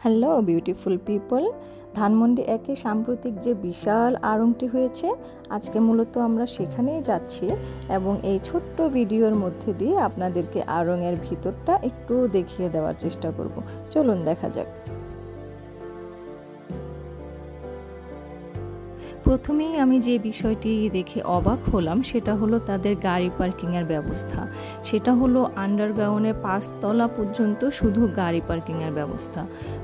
Hello beautiful people, Dhanmondi একে সাম্প্রতিক যে বিশাল আড়ংটি হয়েছে, আজকে মূলত আমরা সেখানেই যাচ্ছি এবং এই ছোট্ট ভিডিওর মধ্যে দিয়ে আপনাদেরকে আড়ংয়ের ভিতরটা একটু দেখিয়ে দেওয়ার চেষ্টা করব। চলুন দেখা যাক। প্রথমেই আমি যে বিষয়টি দেখে অবাক হলাম সেটা হলো তাদের গাড়ি পার্কিংয়ের ব্যবস্থা। সেটা হলো আন্ডারগ্রাউন্ডে 5 তলা পর্যন্ত শুধু গাড়ি পার্কিংয়ের ব্যবস্থা।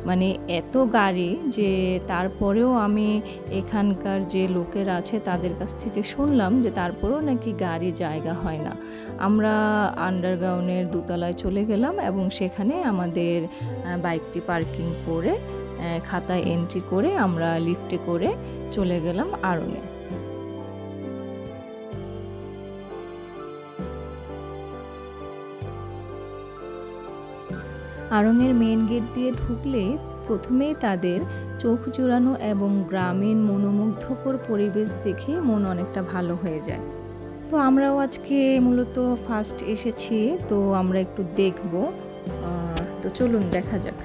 মানে এত গাড়ি যে তারপরেও আমি এখানকার যে লোকেরা আছে তাদের কাছ থেকে শুনলাম যে তারপরেও নাকি গাড়ি জায়গা হয় না। আমরা আন্ডারগ্রাউন্ডের 2 তলায় চলে গেলাম এবং সেখানে আমাদের বাইকটি পার্কিং করে খাতায় এন্ট্রি করে আমরা লিফটে করে চলে গেলাম আড়ংয়ে। আড়ংয়ের মেন গেট দিয়ে ঢুকলে প্রথমেই তাদের চোখ জুড়ানো এবং গ্রামীণ মনোমুগ্ধকর পরিবেশ দেখে মন অনেকটা ভালো হয়ে যায়। তো আমরাও আজকে মূলত ফার্স্ট এসেছি, তো আমরা একটু দেখব। তো চলুন দেখা যাক।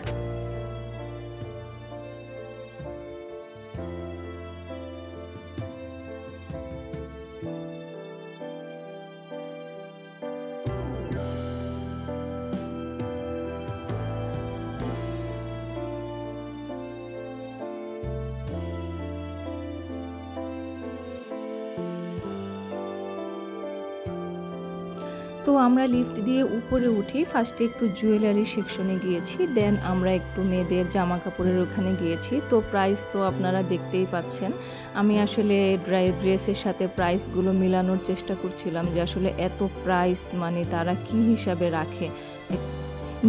তো আমরা লিফট দিয়ে উপরে উঠে ফার্স্টে একটু জুয়েলারি সেকশনে গিয়েছি, দেন আমরা একটু মেয়েদের জামা কাপড়ের ওখানে গিয়েছি। তো প্রাইস তো আপনারা দেখতেই পাচ্ছেন। আমি আসলে ড্রেসের সাথে প্রাইসগুলো মিলানোর চেষ্টা করছিলাম যে আসলে এত প্রাইস মানে তারা কি হিসাবে রাখে।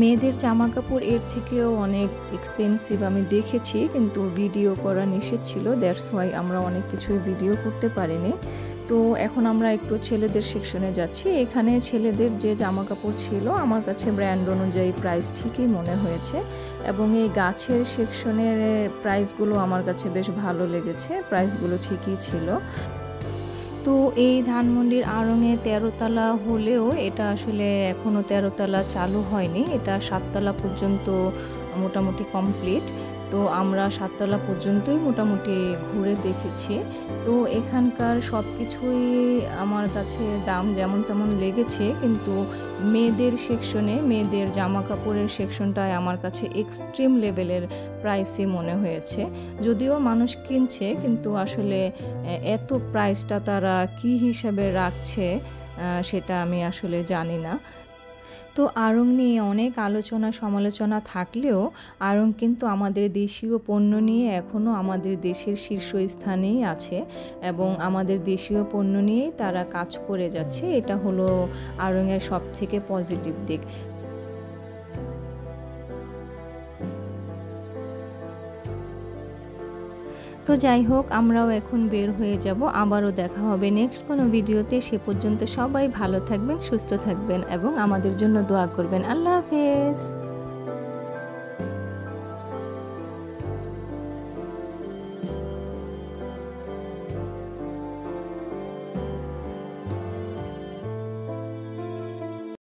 মেয়েদের জামা কাপড় এর থেকেও অনেক এক্সপেন্সিভ আমি দেখেছি, কিন্তু ভিডিও করা নিষেধ ছিল, দ্যাটস ওয়াই আমরা অনেক কিছুই ভিডিও করতে পারিনি। তো এখন আমরা একটু ছেলেদের সেকশনে যাচ্ছি। এখানে ছেলেদের যে জামা কাপড় ছিল আমার কাছে ব্র্যান্ড অনুযায়ী প্রাইস ঠিকই মনে হয়েছে এবং এই গাছের সেকশনের প্রাইসগুলো আমার কাছে বেশ ভালো লেগেছে, প্রাইসগুলো ঠিকই ছিল। তো এই ধানমন্ডির আড়ংয়ে 13 তলা হলেও এটা আসলে এখনও 13 তলা চালু হয়নি, এটা 7 তলা পর্যন্ত মোটামুটি কমপ্লিট। তো আমরা 7 তলা পর্যন্তই মোটামুটি ঘুরে দেখেছি। তো এখানকার সব কিছুই আমার কাছে দাম যেমন তেমন লেগেছে, কিন্তু মেয়েদের সেকশনে মেয়েদের জামা কাপড়ের সেকশনটায় আমার কাছে এক্সট্রিম লেভেলের প্রাইসই মনে হয়েছে। যদিও মানুষ কিনছে, কিন্তু আসলে এত প্রাইসটা তারা কি হিসাবে রাখছে সেটা আমি আসলে জানি না। তো আড়ং নিয়ে অনেক আলোচনা সমালোচনা থাকলেও আড়ং কিন্তু আমাদের দেশীয় পণ্য নিয়ে এখনও আমাদের দেশের শীর্ষস্থানেই আছে এবং আমাদের দেশীয় পণ্য নিয়েই তারা কাজ করে যাচ্ছে। এটা হলো আড়ংয়ের সবথেকে পজিটিভ দিক। তো যাই হোক, আমরাও এখন বের হয়ে যাব। আবারও দেখা হবে নেক্সট কোনো ভিডিওতে। সে পর্যন্ত সবাই ভালো থাকবেন, সুস্থ থাকবেন এবং আমাদের জন্য দোয়া করবেন। আল্লাহ হাফেজ।